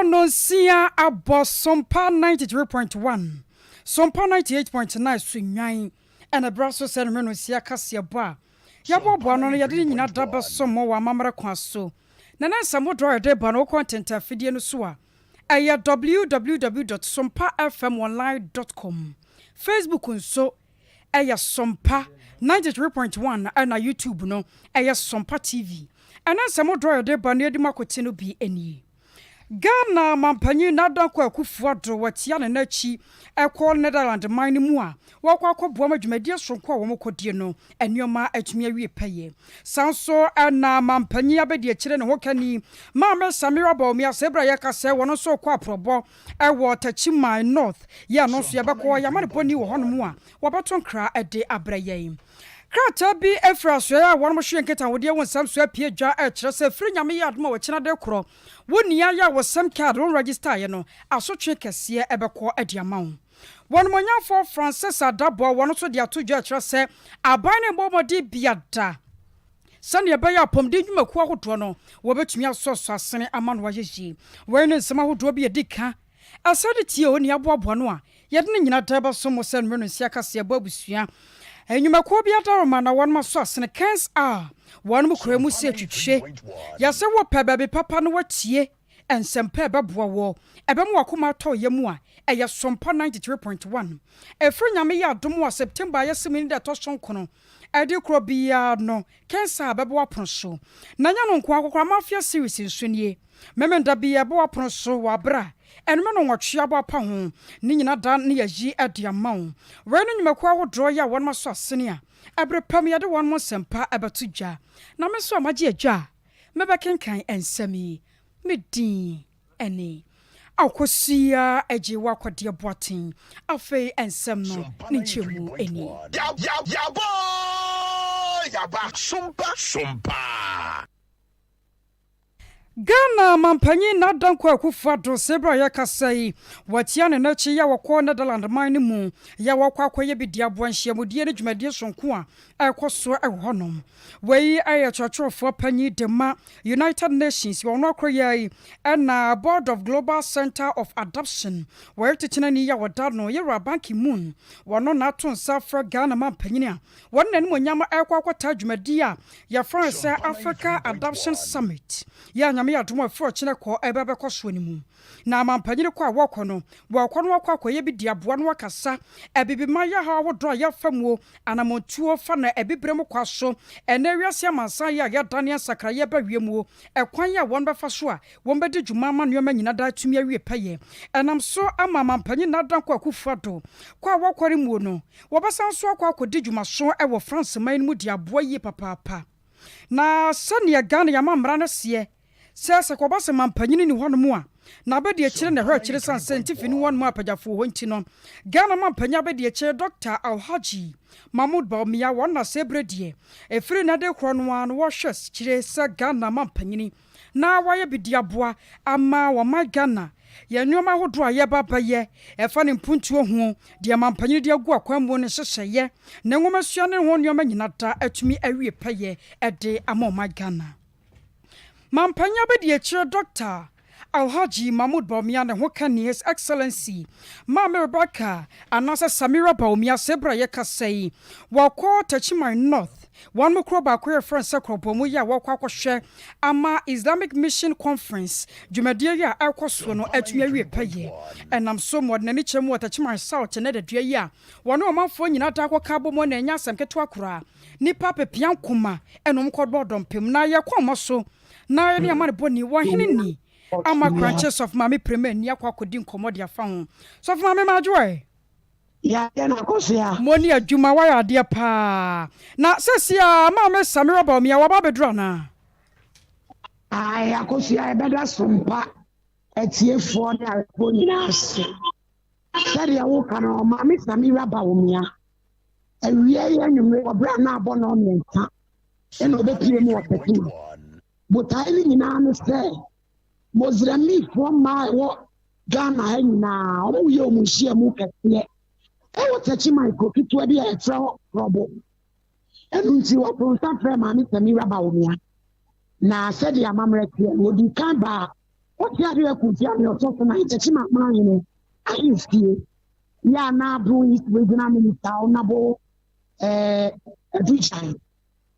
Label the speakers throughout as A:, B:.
A: no sia abo Sompa 93.1 Sompa 98.9 swinyan and a brasso ceremony no sia kasia boa yabo boa no yade nyina daba somo wa mamara kwaso na na samo draw de ba no content afidie no so a aya www.sompafmonline.com Facebook nso aya Sompa 93.1 and na YouTube no aya Sompa TV and na samo draw de ba no edima kwete no bi eni Ghana mampanyi nadanko akufuado watia ne nachi ekwo Netherlands mine mu a wakwa akobua madwumadi sonko a womokodie no enioma atumi awie peye sanso na mampanyi abedi akire ne hokani mama Samira Baumia sebra yakase wono so kwa probo ewo Tachimai North ya no so yabekọ yamane boni wo hono mu a wabaton kra ede abraye Krata bi efraso ya won mo hwenketa wode won sam so apie dwa e kire se firi nyame ya adoma wo kina de kro woni ya wo sam card won register ye no asotwe kese ebekọ adiama won mo nyafo Francis Adabo won so de atodwa kire se aban ne bomodi biada sane ye baya pomde dwumaku ahodo no wo betumi asoso asene amano wayeji wen nsema ahodo bi edika asade tie oni aboabo no a yede ne nyina daba so mo sen menu sia kase abusua enyumako bia daroma na won maso asene kens a won mu kura mu si atwitwe yase wo pebabe papa no watie ensempa beboa wo ebem wakoma to yemu a eye Sompa 93.1 efri nyame ya dom wa September yasemini de to sonkono edi kro bia no kens a beboa pronso na nya no nko akokra mafia series nsunie memenda bia beboa pronso wa bra enme no nwotwe abapa ho ni nyina da ne yaji adiama wo we no nyumako ahodro ya won maso asene a abrepam yade won mo sempa abatudwa na me so amagye adwa mebekenkan ensami medin ene akosia eje wakwade boaten afei ensem no ne nchemu eni ya ba Sompa Ghana mampanyi nadanko akufuado sebra yakasai watia ne nachi ya wakọ Netherlands mine mu ya wakọ akoye bidia boanhia mudie ne dwumadie sonko a ekoso ehonom wei aye chachofo panyi dema United Nations wono akroyai na Board of Global Center of Adoption where titinani ya wadano yera banki moon wono na atonsa fra Ghana mampanyi a wonna ne monyama ekwakwata dwumadie ya France Africa Adoption Summit ya me adomo afro kine ko ebebe koso animu na mampanyire ko awoko no akoye bi diaboa no akasa ebibi maya ha wodo ya famuo anamontuo fa na ebibrem kwaso enawiase amansa ya daniel sakraye ba wiemu ekwan ya won befa so a won bedi dwuma ma no nyina da tumi awie paye enam so ama mampanyire na dan ko akufuado ko awokore mu no wobasan so akodi dwuma so e wo France man mu diaboa yi papa na sane Ghana ya mamra no se sese ko base mampanyini ni hono mu a na bedi akire na hwa akire san scientific ni won mu apagafo ho nti no Ghana mampanya bedi akire Dr. Alhaji Mahmoud Baumia won na sebredie efiri na de kro no an wo hwes kire se Ghana mampanyini na waye bidiaboa ama wa ma Ghana ya nyoma hodo aye baba ye efa ne mpuntuo ho de mampanyini de agu akwanmu ne hyehyeye na ngomasua ne ho nyoma nyina da atumi awie paye ede ama ma Ghana Mampanya bedi akire Dr. Alhaji Mahmoud Baumia ne ho kani His Excellency Mama Rebecca anasa Samira Baumia sebra yakasai wakọ Tachimai North one mukro ba ko France akropomu ya wakọ akohwe ama Islamic Mission Conference dwumadie ya ekoso no atumi awie paye enam so modne ni chemu Tachimai South ne dadua ya wono omanfo nyina da akọ bomo na nya asemketo akora nipa pepian kuma enom kododom pem na ye kwoma so na ye ne amane boni wo hene ni ama branches of mami premier ni akodi nkomodi afa ho so of mami majoy
B: ya na kosia
A: moni adwuma wa ya de pa na sesia mama Samira Baumia wa babedro na
B: ai akosia ebeda Sompa etiefo na arpo nyina ase sari awo kana mami Samira Baumia ewie ya nyumre obra na abo na onenta eno obepie mu opeti botaili nyina no se Mozrami from my Ghana na omuye omuhia mu kese e wo Tachimai ko kitwa bi e tra robo enu nti wo pronsa frɛ Mami Samira Baumia na said ya mamre tie wo di kan ba What you are doing, you're talking about the Chima Mine. I used to. Ya na bro is regional minister honorable every time.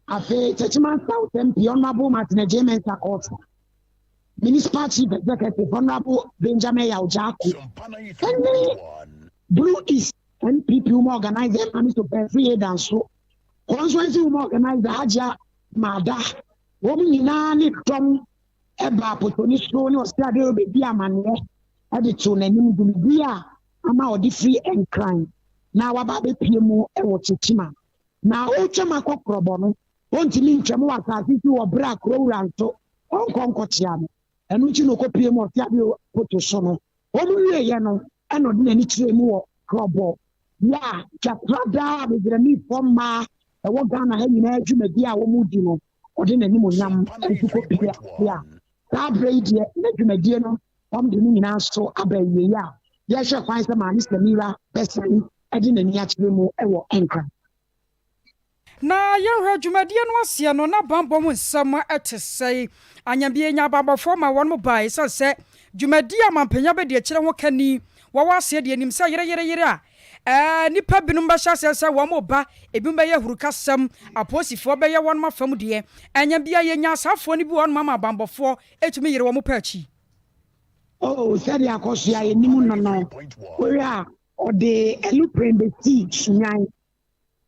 B: Afe Churchman South MP honorable Martin James Akota. Municipal Chief Executive honorable Benjamin Yaujako. Blue East NPP who organize them and to free aid and so. Constituency who organize the Haja Mada. Woman Yinani Tom Eba Potonisto was studying with Diamania. Editor Nanim Dumbia. Ama odi free and crime. Na waba be piemu e wo chichima. Na o chama kokrobo no. Ontimi ntwemo asase ti wo bra kroranto. Onkonko tiamo. Enu chi no kopiemu o tia bi poto so no. Omuwie ye no e no de nani kiremu wo krobo. Ya chatrada be grami forma e wo Ghana ha nyina adwumadi a wo mudi no. Ode nani mo nyam e kopia ya. Ka braid ye na adwumadi no. Om de ni nyina so abaye ya. Yes, I find some man, Mr. Mira, best I didn't actually move ever anchor.
A: Na yɛhwɛ dwumadie no aseɛ no na bambɔ mu nsɛm ɛte sɛ anyambie nya babafo ma wɔn mo bae sɛ dwumadie amampanya bɛ de kyerɛ ho kani wɔwɔ aseɛ de anim sɛ yere a nipa binom bɛhyɛ aseɛ sɛ wɔn mo ba ebi bɛyɛ hurukasɛm aposifoɔ bɛyɛ wɔn ma fam deɛ anyambie yɛnya asafoɔ no bi wɔn ma bambɔfoɔ etumi yere wɔn mo paachi.
B: Oh, said ya kosia ye nimu no. Oya o de eluprem be teach nyai.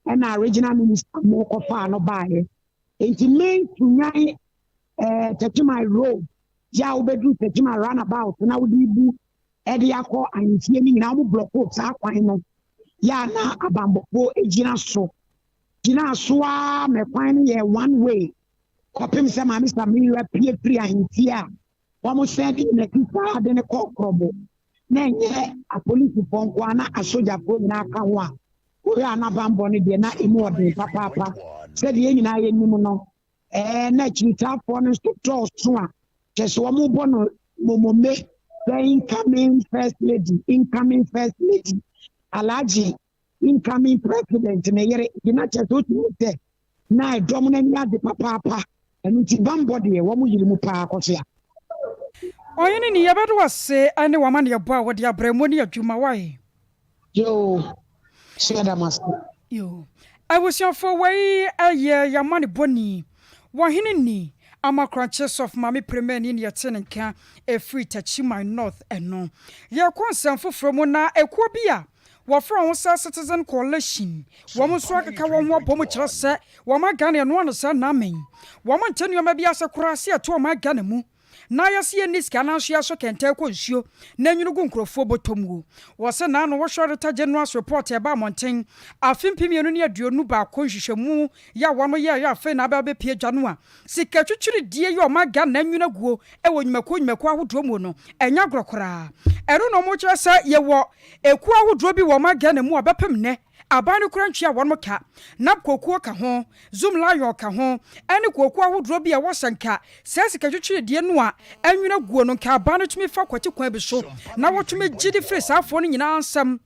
B: And our regional minister mo ko fa no bae. Enti main nyai Techima road. Ya obedu Techima roundabout na wodi bu e de akọ antie ni na mo block up sa kwan no. Ya na abambofo ejina so. Gina so a me kwan ye one way. Kopim se ma Mr. Mira pie antie a. Wamo said in the kisa de ne kokrobo na nye a police bonko na a soldier po na aka ho a ori anabambo ne de na emu ode papa said ye nyina ye nim no na chitafo no structure so a cheso wamo bo no momome the incoming first lady Alaji incoming president ne yere gina cheso tute na edom na nya de papa enu ti bambo de wamo yiri mu pa akofia.
A: Oyeni ni yabedu wase ane wamani ya bwa wadi ya bremoni ya jumawai.
B: Yo, shada master.
A: Yo, I was your for way a year yamani boni. Wahini ni ama crunches of mami premier in your tenenka a free Techima North and no. Ya kwansan from na ekwobia. Wafra wonsa citizen coalition. Wamu swaka ka wonwa bomu kyerese. Wama Ghana no no sa na men. Wama ntenyo mabia se kurase ato ma Ghana mu. Na yasi niska na so yaso kente ko nsuo na nyunugu nkrofo botomu wo se na no wo shoreta general report e ba monten afempemienu ne aduonu ba ko nhwehwemu ya wono ya afi na ba be pie dwano a sika twitwiri die yo maga na nyunaguo e wo nyumako ahodo mu no enya grokora ero no mo kire se ye wo eku ahodo bi wo maga na mu obepem ne abanu krantwa won moka na kokuo ka ho zoom lion ka ho ene kokuo ahodro bi e wosanka sesika twetwe die no a anwena guo no ka abanu tumi fa kwati kwan bi so na wotumi gidi face afo no nyina ansam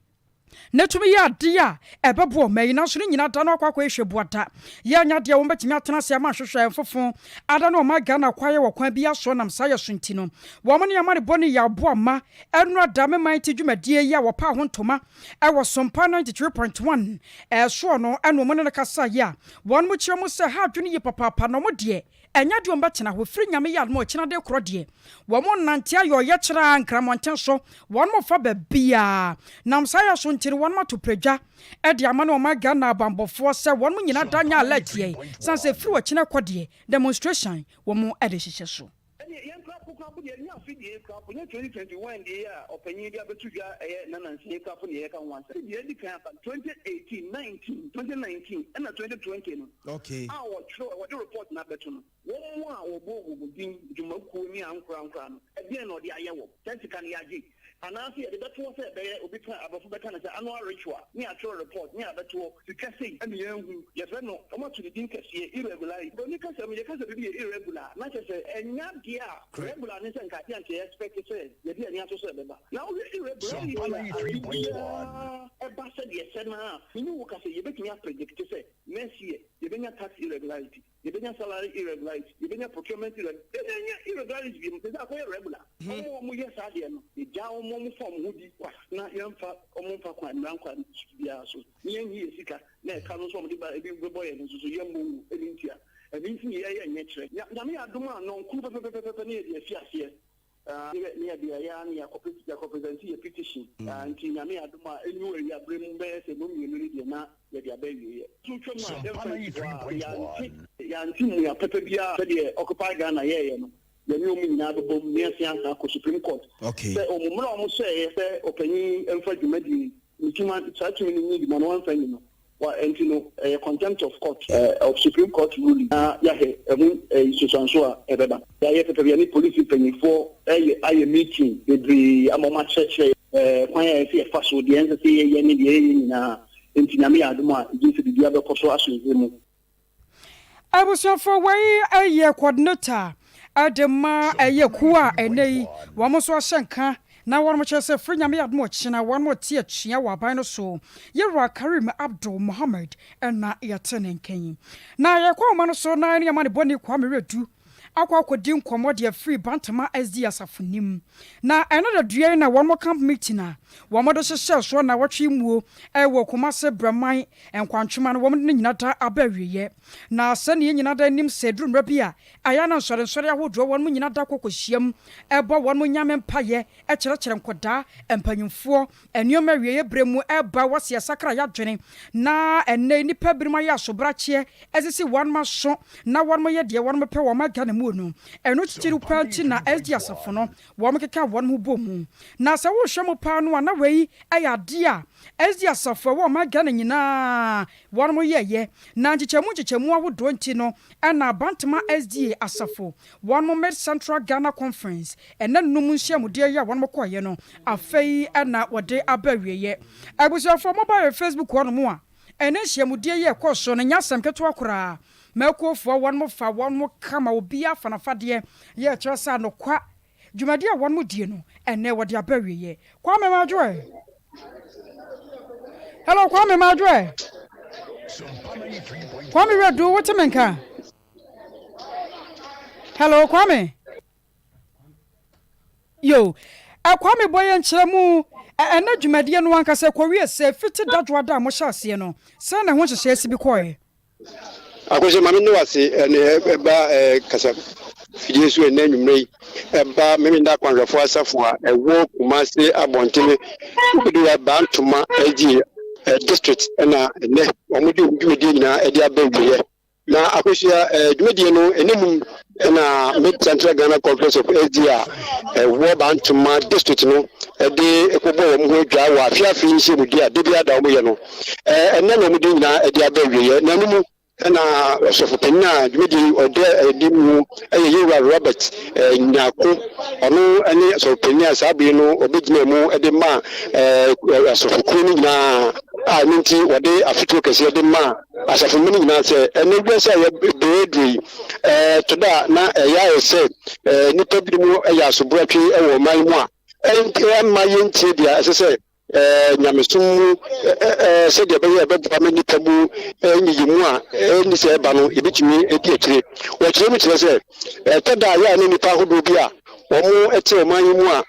A: na tumi ya ade a ebebo mai na so nyina da no akwa ehwebuata ya nya de wo betimi atena se ma hwehwe enfofo ada no ma Ghana kwaye wo kwan bi aso nam sa yesunti no wo mo ne amane boni ya bo ma enu ada me man ti dwumadie ya wo pa ho ntoma e wo Sompa 93.1 so no enu mo ne kasa ya won mo kire mo se ha dwene yi papa no mo de enya de ombetena ho firi nyame ya mo kina de kro de wo mo nante ayo ye kira nkramonten so won mo fa ba bia nam sa ya so ntiri won ma to predwa e de amane o ma Ghana abambofo se won mo nyina danya alert ye sanse firi wo kina kode demonstration wo mo ede hihye so
C: the 2021 year opinion dia betuja nanansi ka fo ne ka wansa the end kan 2018 19 2019 and 2020 no okay our report na betu no wo a wo bo din jumaku ni ankra no e bien no de ayewo tenti kan yaji anasi de betu se be obi kan abafo beka na annual ritual ni actual report ni abetu sikase ene yenhu ye fe no o ma to din kase irregularity do ni kase me kase bi irregular na kase enya dia regular ni se nka dia nke expect say ye dia ni aso se beba na o irregularity e ba se de se na ni wo kase ye betumi predict say next year ye benya tax irregularity yɛbɛnya salary irregularity yɛbɛnya procurement irregularity bi mu sɛ akɔyɛ regular ɔmo yɛ saa deɛ no yɛgya ɔmo fɔm ho di kwa na yɛmfa ɔmo mfa kwa mmara nkwa biara so ne yɛnyi yɛ sika na ɛka no nso ɔmo de ba ebi bɛbɔ yɛn nso so yɛmmɔ wu ɛne nti a ɛbi nti yɛyɛ nyɛ kyerɛ nyame adom a nɔnkuru pɛpɛpɛpɛ ne yɛde afi aseɛ ne yɛde ayɛ ne yɛakɔpresente yɛ petition nti nyame adom a ɛnyi wɔ awiaberɛ mu bɛyɛ sɛ mmienu no deɛ na yɛde aba awieɛ so twam a yɛnte mmua pɛpɛ biara sɛdeɛ Occupy Ghana yɛyɛ no yɛne ɔmu nyinaa bɛbɔ mu ne yɛse ansa akɔ Supreme Court sɛ ɔmommerɛ a ɔmo hyɛeɛ sɛ ɔpanyin ɛmfa dwumadi ntuma saa tumi no nyi dwuma no wɔmfa nyi no and contempt of court of Supreme Court ruling. Yahe, Susansoa, Ebeba. Yahe, police penny for a meeting with the Amoma Church. When I see a fast with the end of the year, in Tinami Aduma, due to the other possible.
A: I was for way a year coordinator. Adema a year kua and nay, Wamoso Shanka. Na one much as a free yami at much and one more tear chia wa bino so. Yera Karim Abdul Muhammad and na yaten king. Na ya kwa man so na any money boni kwame redu. Akwa kodim komodia free bantama SD asafunim. Na another dua na one more camp meeting na. Wamodo se so na watwi muo e wo komase braman enkwantwema no wom ne nyinata abawiye. Na sane nyinada nim sedru mrabia aya na nsore ahodro won nyinada kokohyiam ebo won nyame mpaye e kyerɛkyerɛ nkoda empanyimfo enuoma wiye bremu eba wase sakra yadwene na enne nipa birima ya sobrache ezisi won ma so na won mo ye de won mo pɛ won ma gane mu no eno chichiru panti na SD asafo no won keka won mo bomu na sɛ wo hwɛ mo pa no na wei ayade a SD asafo won ma gane nyina won mo ye na nchichemu awodo nti no na bantama SD asafo won mo Med Central Ghana Conference ena num nhyiamude ya won mo koye no afei na wode abawieye abusuafo mobile Facebook won mo a ena nhyiamude ye koso no nyasem keto akora makofo won mo fa won mo kama obi afanafade ye kyeresa no kwa dwumade a won mo die no ene wode abawieye Kwame Madwe. Hello Kwame Madwe. Kwame Redu, what's a menka? Hello, Kwame. Yo, Kwame boy and Chemu, and not Jumadia no one can say Korea say 50 Dajwada Moshasi, no. Son, I want to say Sibikoi.
D: I was a man who was a bar Casa Fidesu and name me a bar Meminda Quandrafosa for a walk, Master Abontime, who do a band to my idea. District and Omudina Edia Baby. Now, Akosia, Mediano, and Mid Central Ghana Conference of Asia, a war band to my district, no, a day, a couple of Jawa, Fiafi, Mudia, Dibia Damoyano, and then Omudina Edia Baby, Namu. And Sofopena, Midi or Dimu, Robert, Naku, or no any Sofopena, Sabino, or Big Nemo, Edema, Sofokuna, Minty, or they are fit to say Edema, as a feminine answer, and never say a bravery to that. Now, a yah said, Nipabimu, a yasobraki, or my one, and my young Tibia, as I say. Nyamesum said the baby about family tabu yimu a ni se ba no ebetumi etietire wo kire mi kire se tada ya ni nipa hodo bia omo ete o man yimu a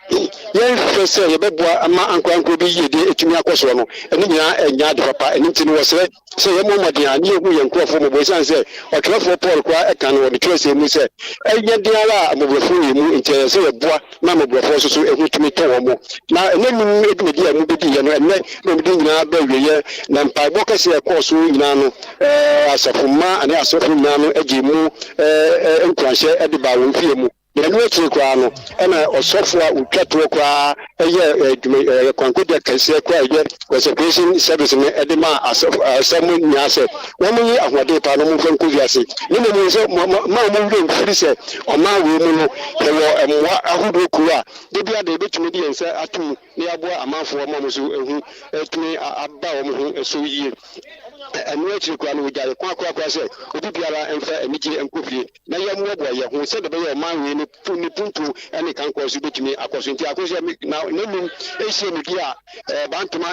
D: yen hwe se ye beboa ama ankwankro bi yede etumi akoso no eni nyina enya de papa eni ntini wo se ye mo modin ani ehu ye nkrofo mo bo san se o krofo Paul kwa eka no de kire se mu se enye de ala mo brofo yimu ntie se ye boa na mo brofo so ehu tumi to wo mo na enenu edumedi amu bedi ye no enne no medi nyina ba wiye na mpa bo kase e koso nyina no asafuma ani asafu nyina no egimu nkwanhye ede ba wo fie mu yɛno akyi kwa no ɛna ɔsɔfo a utwato kwa ɛyɛ kwankode kɛseɛ kwa ɛyɛ conservation service ne ɛde ma asɛm nyase wɔn yi ahode pa no mo fanko wiase ne mo nso ma mo wure mfiri sɛ ɔma wo mu no ɛwɔ ɛmwa ahodo ku a de bia de betumi de nsa atum ne aboa amanfo wɔn mo so ehu etumi aba wɔn ho eso yie ɛno akyiri koraa no wogyae kwa sɛ obi biara ɛmfa anigye nkɔfie na yɛmmoaboa yɛ ho sɛ de bɛyɛ ɔman wei ne puntu ne kankɔɔ so bɛtumi akɔ so nti akɔ sɛ nanum ɛhyia no di a bantoma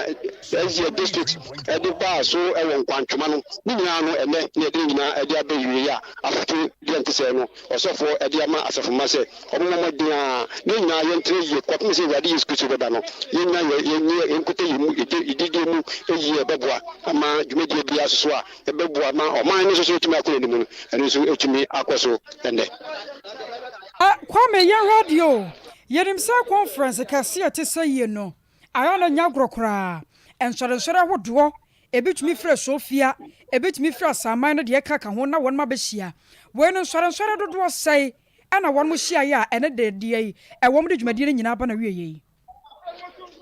D: Asia district ɛde baa so ɛwɔ nkwantwoma no ne nyinaa no ɛnɛ ne yɛde nyinaa ɛde abɛwie a afoto deɛ nte sɛ no ɔsɔfoɔ ɛde ama asafoma sɛ ɔmomɔmɔden a ne nyinaa yɛntere yie kɔpem sɛ Awurade Yesu Kristo bɛba no yɛnkɔtɛ yɛ mu ɛdidie mu ɛyie ɛbɛboa ama dwumadie biara so a ɛbɛboa ma ɔman no so ɛtumi akɔ anim no ɛno nso ɛtumi akɔ so ɛnnɛ
A: Kwame yɛn radio yɛnim sɛ conference kɛse a ɛte sɛ yie no ayɛ no nya agorɔ koraa nsɔrensɔre ahodoɔ ebitumi fira Sofia ebitumi fira Saman no deɛ ɛka ho na wɔn ma bɛhyia wɔn no nsɔrensɔre dodoɔ sɛe ɛna wɔn mo hyia yɛ a ɛne deɛ yi ɛwɔ mo de dwumadie no nyinaa ba na wie yi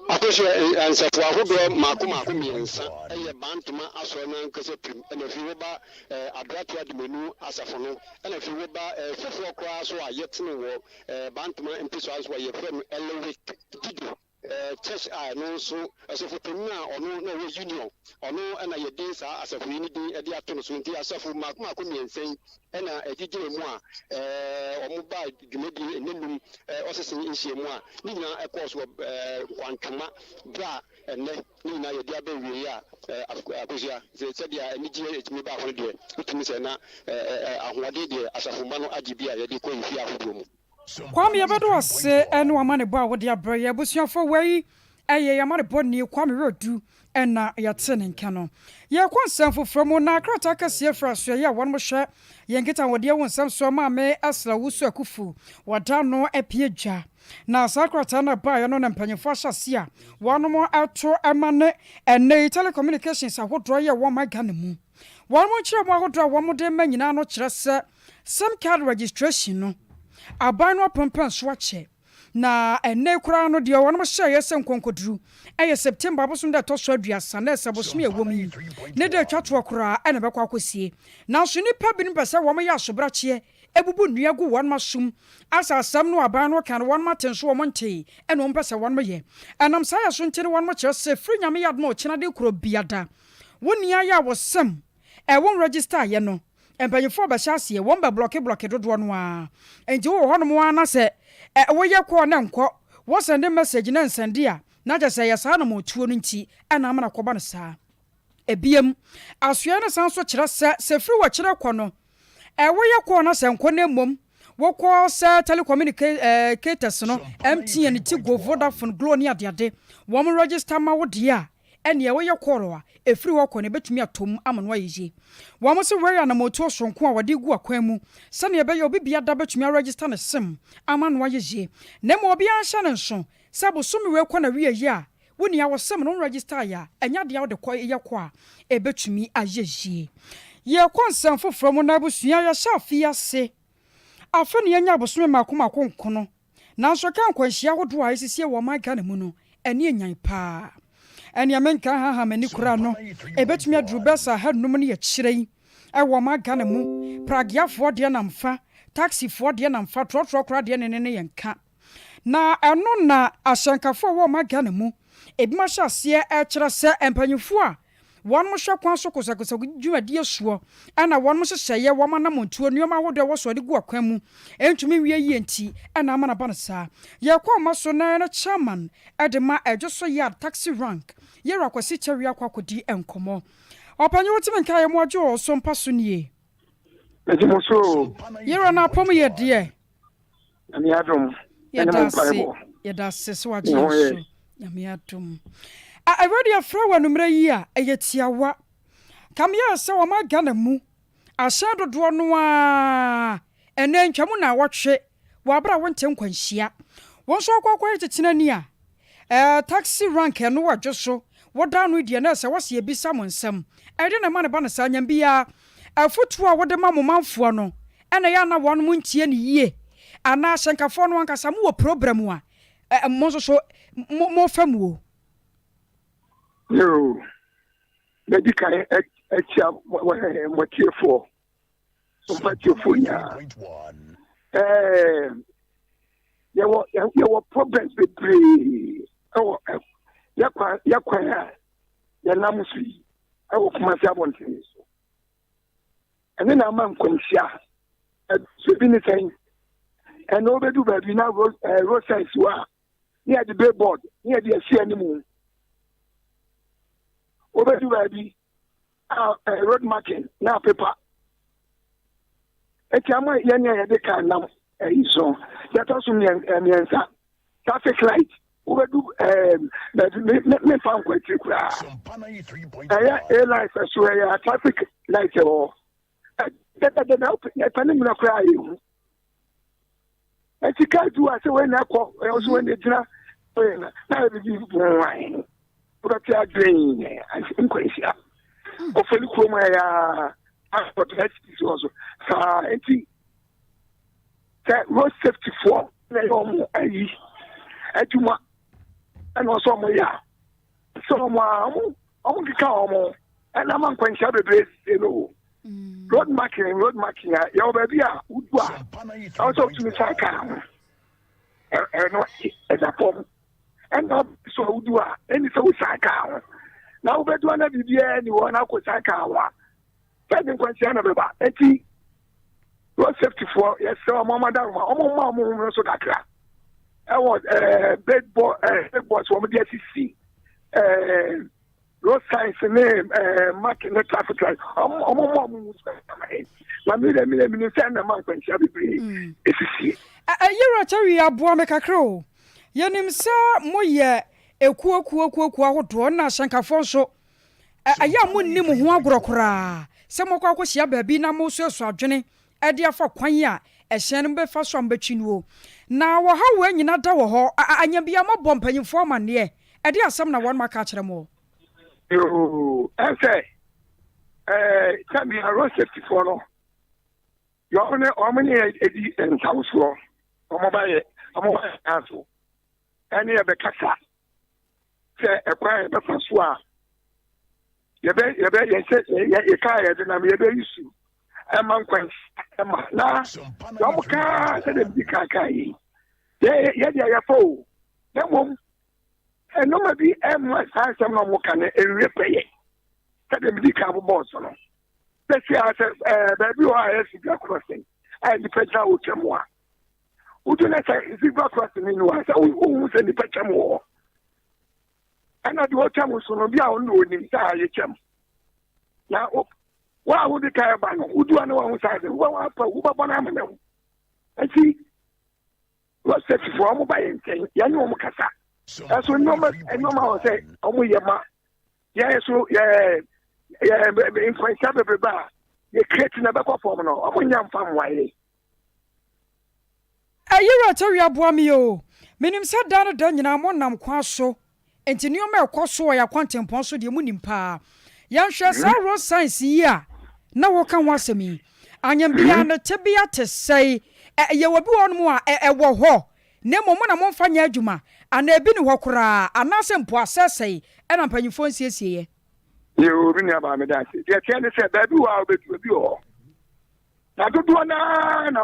D: akɔhyɛ nsɛfo ahodoɔ maako mmiɛnsa ɛyɛ bantoma asɔre no ankasa prim ɛna afei woba adoatoa demanu asafo no ɛna afei woba foforɔ koraa so a yɛtene wɔ bantoma mpesoa so a yɛfrɛ no Elewik Dido church a no nso asafo panyin a ɔno na ɔwɔ union ɔno ɛna yɛde saa asafo yi ne din ɛde ato no so nti asafo maako mmiɛnsa yi ɛna ɛgyegye mu a ɔmo ba dwumadi enenum ɔsese nhyia mu a ne nyinaa ɛkɔɔ so kwantwoma bra ɛnɛ ne nyinaa yɛde abɛwie a akosua sɛdeɛ anigye ɛtumi ba ahono deɛ wotumi sɛ na ahoɔden deɛ asafo ma no agye bi a yɛde kɔ mfie ahodoɔ mu
A: Kwame yɛbɛdo ase ɛne wama ne bɔ a wode abrɛ yɛ abusuafo wei ɛyɛ yɛma ne bɔ ne Kwame Redu ɛna yɛte ne nka no yɛkɔ nsɛm foforɔ mu na krataa kɛseɛ fra so yɛ a wɔn hwɛ yɛn nkita wɔde wo nsɛm so ma me asla wusu akufu wɔda no apie dwa na saa krataa na ba yɛ no na mpanyimfo ahyase a wɔn mo ato ɛma ne ɛnɛ telecommunications ahodoɔ yɛ wɔn ma Ghana mu wɔn mo kyerɛ mo ahodoɔ a wɔn mo de ma nyinaa no kyerɛ sɛ SIM card registration no aban no apempen so akyɛ na ene kura no de wɔn mo hyɛ yɛ sɛ nkonkoduru ɛyɛ September abosom da tɔso aduasa na ɛsɛ bosom yɛ wom yi ne de twatoɔ kura ɛna bɛkɔ akɔsie na so nipa bi no pɛ sɛ wɔn yɛ asobrakyɛ ebubu nnua gu wɔn masum asasam no aban no kan wɔn matenso wɔn ntee ɛna wɔn pɛ sɛ wɔn yɛ ɛnam saa yɛ so ntene wɔn mo kyerɛ sɛ firi nyame yɛ admo kyena de kuro biada wonia yɛ wɔsɛm ɛwɔn register yɛ no empanyefo bɛhyɛ aseɛ wɔn bɛ block dodoɔ no a enti wo hɔ no mo ana sɛ woyɛ kɔ na nkɔ wo send message na nsende a na gye sɛ yɛ saa na mo tuo no nti ɛna amana kɔba no saa ebiem asoɛ no san so kyerɛ sɛ firi wɔ kyerɛ kɔ no woyɛ kɔ na sɛ nkɔ na mmom wokɔ sɛ telecommunicators no MTN Tigo Vodafone Glo ne adeade wɔn register ma wo de a ɛne woyɛ kɔrɔ a efiri hɔ kɔ ne betumi atom ama no ayɛ wɔn se wɛrɛ na moto sonko a wɔde gu akwan mu sɛne ɛbɛyɛ obi bia da betumi register ne sim ama no ayɛ na mo obi anhyɛ ne nso sɛ bosom we kɔ na wie yi a woni a wɔsɛm no register ya ɛnya de a wɔde kɔ yɛ kɔ a ebetumi ayɛ yɛ kɔ nsɛm foforɔ mu na abusua yɛ hyɛ afi ase afa ne yɛnya bosom maako nkono nanso ka nkwanhyia hodo a esisie wɔ man Ghana mu no ɛne enyan paa ɛne amenka ha mani kura no ebetumi aduru bɛsa ha num ne yɛ kyerɛ ɛwɔ ma Ghana mu pragiafoɔ deɛ namfa taxifoɔ deɛ namfa trɔtrɔ kura deɛ ne yɛnka na ɛno na ahyɛnkafoɔ wɔ ma Ghana mu ebima hyɛ aseɛ ɛkyerɛ sɛ empanyifo a wɔn mo hwɛ kwan so kosakosa dwumadie soɔ ɛna wɔn mo hyehyɛ wɔn manam ntuo nneɛma ahodoɔ wɔ so de gu akwan mu entumi wie yie nti ɛna amana ba no saa yɛkɔ ma so na chairman ɛde ma ɛdwo so yard taxi rank yɛrɛ akwasi kyɛwi akɔkɔdi nkɔmɔ ɔpanyi wotimi nka yɛ mo adwo so mpa so nie
E: ɛdimo so
A: yɛrɛ na apɔm yɛ deɛ
E: ami adom
A: yɛda se so agye so ami adom already afra wa numere yi a eyetiawa kam ya se wo ma Ghana mu ahya dodo no a ene ntwamu na wɔtwe wo abra wonte nkwanhyia won so akɔkɔ tetena ni a taxi rank no wadwo so woda no die na se wose ebisa mo nsɛm ɛde na ma ne ba na sanya bia afutu a wode ma mo manfo no ɛna ya na won mo ntie ne yie ana hyenkafo no ankasa mo wɔ program a mo so mo famuo
E: no medical motiefo Sompa tiefo nya your problems be free oh yakwa ya namusi I will come myself on things. And then I'm Quincia. Sweeping the thing. And over do baby now road signs were near the billboard, near the sea moon. Over do baby road marking, now paper. A camera, Yanya, the car now, so that also means traffic light. Over do me found quite airlines as well, traffic light or that I can't cry you. And she can't do as when I call, also when they drink. Now it is wine. But I are draining, I think, hopefully, Chroma, but that's also. And see, that was 54, and also, so, I'm calm, and I'm going to have a base, you know. Road marking, your baby, also to the Saka. As a form, and not so do I, and so Saka. Now, but one of the year, anyone out with Saka. Second question about 80. Road 54, yes, so Mamma down, Mamma, so that I was bed boy from the SEC. Road signs name, marking the traffic light.
A: You're a cherry, a boy, make a crow. Yanim, sir, moye, a kuo, drone, Shanka Fonso. A young moon, Nimu, Grokra. Some of our shia baby, Namoso, Johnny, a dear for Quanya, a shannon before some betchinwo. Now, how when you not tower, and you be a mob bumper in foreman, ye, a dear some one my catcher more.
E: You say, tell me a road 54. Your honor, how many and house floor? I'm mobile answer. Any of the casa. Say, acquire the first one. You bet, you tired, and I'm your issue. I'm unquenched. Now, some car said the Kakai. Yeah, fool. That one. And nobody ever has some can repay. That the medical boss. Let's say, I said, baby, I asked crossing. I the petra will come one. Who do not say, is it crossing in one? Who send the petra more? And I do what time was on the own in the chum. Now, why would the caravan? Who do I know on side? Who are Banamano? And see, what's that for mobile and saying, Yano Mukasa? That's what normal say, oh, Yama. Yes, so, in French, everybody. You're creating a back of form. I'm when young farm way.
A: A year at Toria Boamio. Minim sat down a dungeon, I'm one nam quasso. And to new milk cosso, I quantum ponso the mooning pa. Young shall road science here. Now, what can was me? I am beyond the tibia to say, you will be on more a war. Nemo when I'm on Fanya Juma, and a bin walkra, and not some poor say, and I'm paying for here.
E: You bring about me that. Your tenant said that you are with you. Now, do one now, and I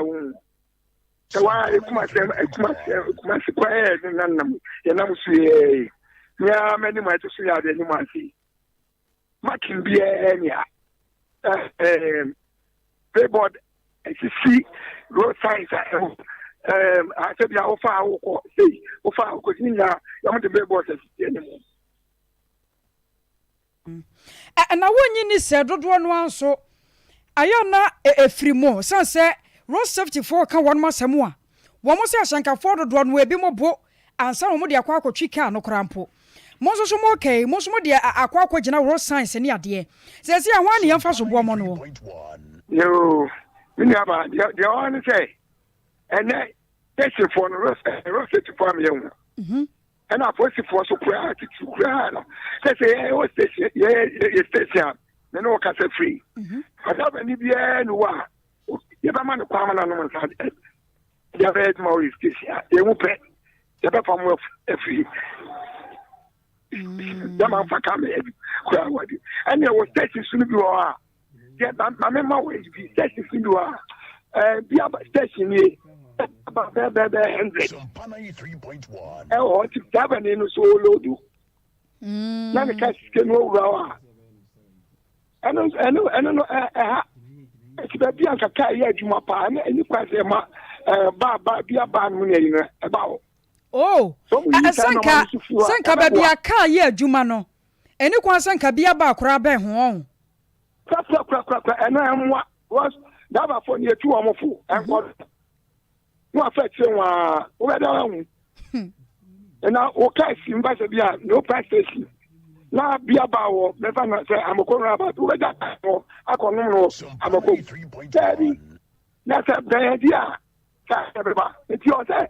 E: won't. So why come quiet and I'm see. Yeah, many might see how they might see. Marking be any billboard. And to see road signs. I said, how far say, how far because you want the billboards anymore.
A: And I want you said, don't one so. I am not a free more. Some say, road safety for can one more some more. One more say, I shank afford the one will be more boat, and some of the aqua chica no crampo. Most of them okay, most of the aqua general road signs and near dear. Says, I want the first woman.
E: You. The one say, and then that's for the rest for me. And I put it for so cry to cry. They say, what's this? Yeah, it's station. Then no can say free. But I don't need the end. You have a man of common on one side. You have heard more is this year. You won't pay. You have a form of free. The man for coming. And there was station soon be all. Yeah, my memory will be station to do be about station here. About 100. Oh, it's 7 in so low. na ne ka sike no wura wa eno no eti ba bi anka ka ye adwuma pa na eni kwa se ma ba bia ba no ne yin e ba wo
A: oh sanka ba bia ka ye adwuma no eni kwa sanka bia ba akora ba ho on
E: kwa eno enwa was da ba fo ne etu o mo fu enko no affect wa wo be da hu na o ka si mba se bia no practice na bia ba wo me fa na se amoko na ba wo da ko akonu no amoko tari na se be dia ka se be ba ti o se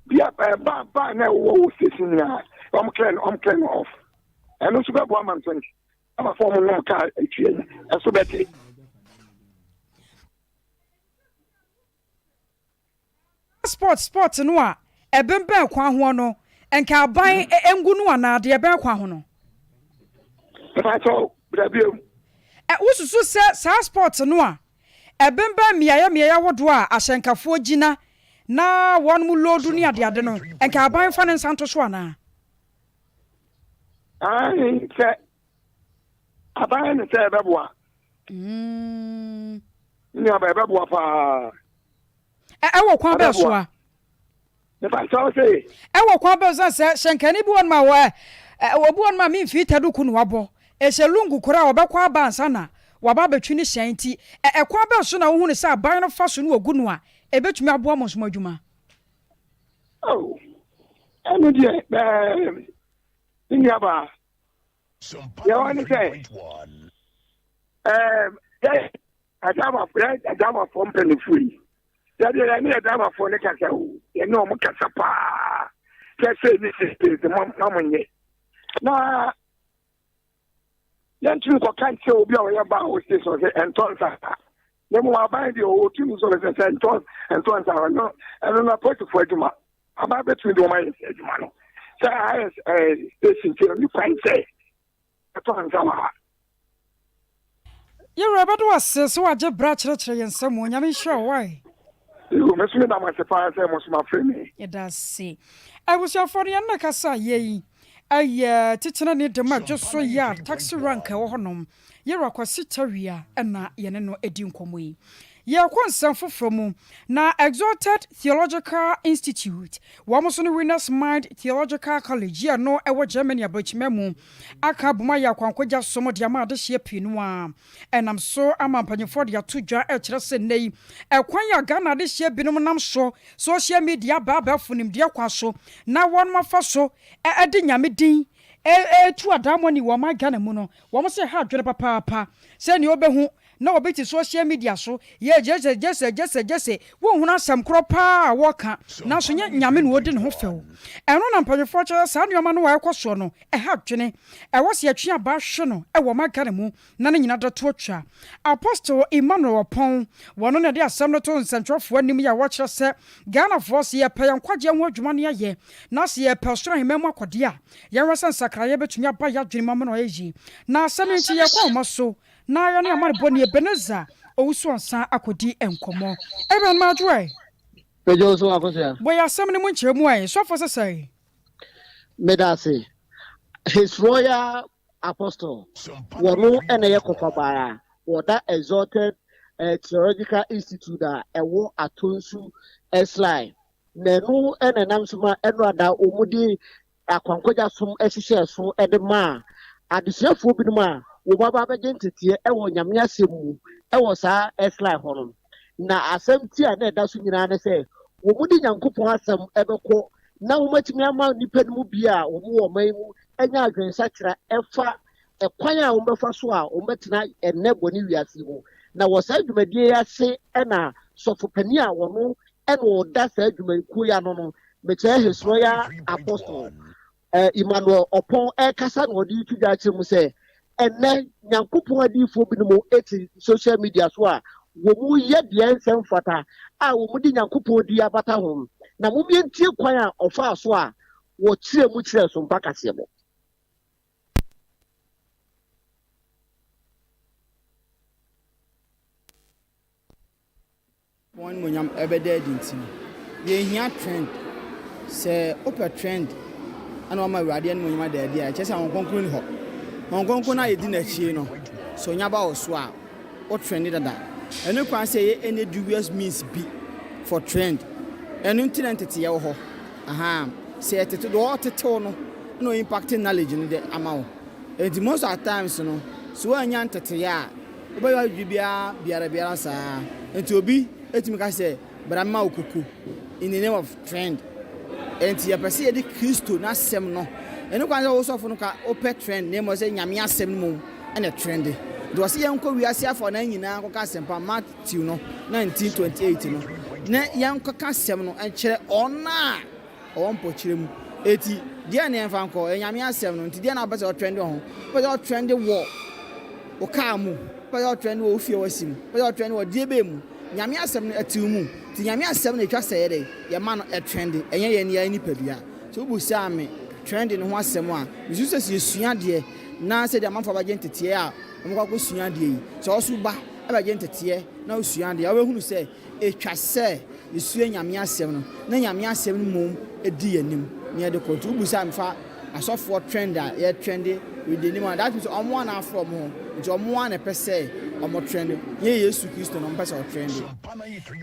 E: bia ba na wo station na am clean off and no super bo man 20 ama form no ka etue e so beti
A: sport no a ebembe kwa ho no enka aban engu no anade ebe kwa ho no
E: so brabio
A: wosusu se sa sport no a ebembe miaya wodo a ahyenkafo gina na won mu lodu ni ade no enka aban fa ne nsanto so ana
E: ai se aban ne se beboa ni abeboa pa
A: wo kwa be so a
E: ne ba so se
A: wo kwa be so se hyenkani bi won ma wo bi won ma mi fi taduku no wabo eselungu kora obekwa abansa na waba betwi ne hyan ti ekwa be so na wo hu ne sa ban no fa so no ogu no a ebetumi abo amo so madwuma
E: oh enu die ni aba ya wani say adama from penifui ya de ni adama for ne kasa o ye no mo kasa pa kase ni se mo monye na yan tun ko kan se obi a ya ba o se so se entonsa ne mo aban de o tun so se entonsa no eno na port for aduma aba between the my aduma no say I station ni kwan say entonsa wa
A: ye Robert was so waje bra kire yensam onyame hwe why
E: you mesu na ma se pa say mo so ma frame
A: ye da see I was your for yan na kasa ye aye titina ni de ma so ya taxi rank wo honom ye rakwasi tawia na ye ne no edi nkomo yi ye konsam foforo na Exalted Theological Institute wamoso no Winners Mind Theological College ya no ewo Germany abachimemu aka buma ya kwankwaja somo de ama adehye pinu a enam so amampanyefo de atodwa kire se nei ekwan ya Ghana adehye binum nam so social media baba funim de kwa so na won mafa so edi nyame din tu adamoni wo ma Ghana mu no wo mo se ha adwere papa se ni obehu na obeti social media so ye jese wo huna asam kro pa wo ka na so nyame no odi ne ho few eno na mpanyefo cha sa nneoma no wa ekoso no ha dwene wo se atwe aba hwe no wo ma Ghana mu na ne nyina da to atwa Apostle Emmanuel Pon wono ne de asam no to nsantwofo anim ya wo kire se Ghana fo se ye payan kwaje ho adwuma ne ye na se ye pastor hememu akode a ye wasa nsakra ye betumi aba ya dwene ma no ye na asam nti ye kwa mo so na ya ne amane boni Ebeneza owusu onsa akodi enkomo Eben majwe
F: pejo so akosia
A: boy asem ne mu nkyeremu ai so for say
F: medase His Royal Apostle wono ene ye kokobara woda Exalted Theological Institute a ewo atonsu esline nenu ene namsuma eno ada omudi akwankwaja som ehihye so edema adesuafo binuma wo baba begentetie ewo nyame asemu ewo saa esline hono na asem ti a na da so nyina ne se wo mudi nyankopon asem ebekọ na wo matimi ama nipa mu bia wo man mu enya adwensa kira efa ekwan a wo befa so a wo metena enne boni wiase mu na wo saa dwumadie ya se ena sofopani a wo no ena wo da saa dwumanku ya no meche His Royal Apostle Emmanuel Opon kasa no di tudwa kyeremu se enne nyankopon adifo binom eti social media so a wo mu ye de ensem fata a wo mu di nyankopon di abata ho na mo bi ntie kwan a ofa so a wo kire mu kire so mpa kase mo
G: one monyam ebede dinti ye hia trend se open trend ana o ma awurade no nyima da dia kyesa won konkuru ni ho won konkuru na yedi na chie no so nya ba oso a o trend dada enu kwan say any dubious means be for trend enu ntinentete ye wo ho aha say tete do tete no no impacting knowledge no de ama wo and most of times no so anya ntete ya oba yo bibia biara saa enti obi etimi ka say brama okuku in the name of trend and ye pese ye di Kristo na sem no enu kwan say wo sofo no ka ope trend name say nyame asem no and a trend do was yanko wiase afọ na nyina akọka sempa Matthew no 19:28 no na yanko ka sem no enkyere ona o mpo kyere mu eti dia na enfa nko enyame asem no nti dia na bese o trend ho bese o trend wo o ka mu bese o trend wo ofie wasim bese o trend wo die be mu nyame asem no ati mu ti nyame asem no etwa sey dey ye ma no e trend enye ye ne ya ni padua so bu sa me trend no ho asem a bisu se esua de na se de manfa ba gentete a omukwa sua de yi so osu ba aba gentete na osua de a we hunu se etwa se esua nyame asem no na nyame asem no mom edi yanim ne de kotu bu sa mfa asofo trend a ye trend with the name that means omo na from ho nti omo na pese omo trend ye Yesu Kristo no pese o trend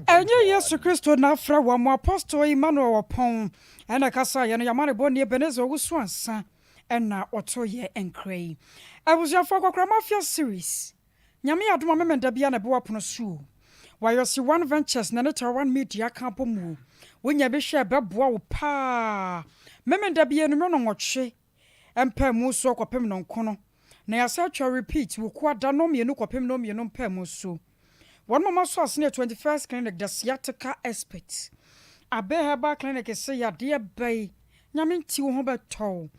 A: enye Yesu Kristo na fra wa mo apostle Emmanuel wopon ena kasa ye no yamane boni Ebenezer ogusu ansa ena oto ye enkrai abusuafo kwakra mafia series nyame adoma memenda bia na be wapono su wayosi one ventures na neta one media campo mu wonya be hwe beboa wo pa memenda bia no no nwotwe empa mu so kwapem no nkono na yasa twa repeat wo kwa da no mienu kwapem no mienu mpa mu so one mama so asne 21st clinic the sciatica expert abe heba clinic say ya de bay nyame nti wo ho beto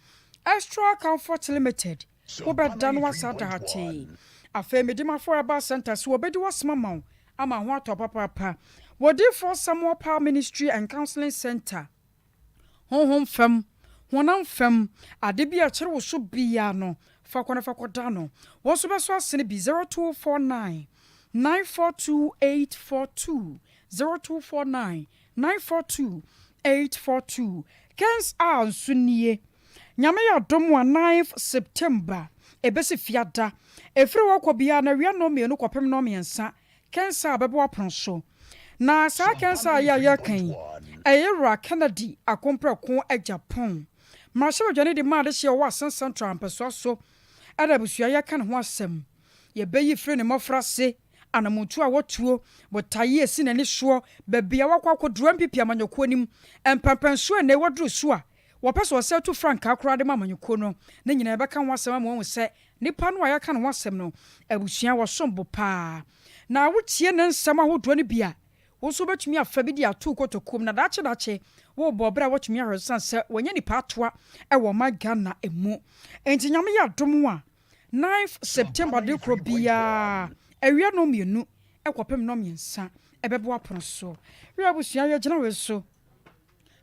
A: extra comfort limited wo be dan wasada hati afa medima for aba center so obedi wasmama ama ho atopapa wodi for Samuel Power Ministry and Counseling Center honhom fam honam fam ade bia kire wo so bia no fa koda no wo so be so asene bi 0249 942842 0249 942842 Kens a nsunie nyame ya domo 9th September ebesi fiada efiri wokọ bia na wia no mienu kopem no miensa Kensa abebo apronso na sa kensa ya kan eyera Kennedy akompra ko Japan Marshal Johnny de ma de hye wa Central ampeso so adabusua ya kan ho asem ye beyi firi ne mofrase anamutu a wotuo botaye esi na ni so babia wakwa drum pipia manyoko nim empampanso na wodru so a wopeso se to frank akora de mamanyoko no na nyina e beka ho asem ama wo se nipa no ya kan ho asem no abusua wo sombo pa na wotie ne nsam ahodo ne bia wo so betumi afa bi dia to kotokom na dache wo bobra wotumi ahwesan se wonya nipa atoa e wo magana emu enti nyame ya dom a 9th September de kro bia ewia no mienu ekopem no miensa ebebo aponso wi abusua ya gina we so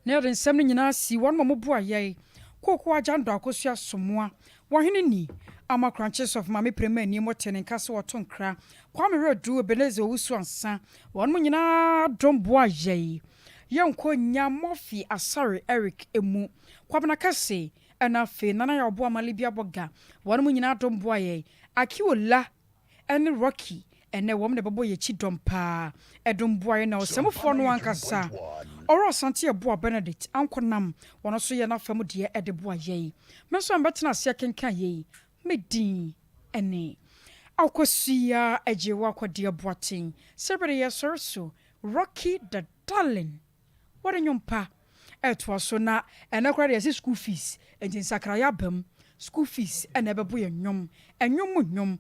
A: na yɛde nsɛm no nyinaa si wɔn mo bo ayɛ kokko agya ndo akosua somoa wɔhene ni amakranches of mame prema ni motene nkase wɔto nkra kwame redu Ebenezer owusu ansa wɔn mo nyinaa dom bo ayɛ yɛnko nya mofi asare Eric emu kwabena kase ɛna fe nana ya obo amale bia boga wɔn mo nyinaa dom bo ayɛ Akiola ɛne Rocky ene wom ne bebo ye chi dompa edom boye na osemfo no ankasa oro asante ebo Benedict ankonam wono so ye na fam de ede boye menso ambetena ase kenkan ye medin ene akosia ejewa kwade boatin sebere ye sorso Rocky the darling what nyompa etwa so na ene kwade ye school fees entin sakraya bam school fees ene bebo ye nyom enyom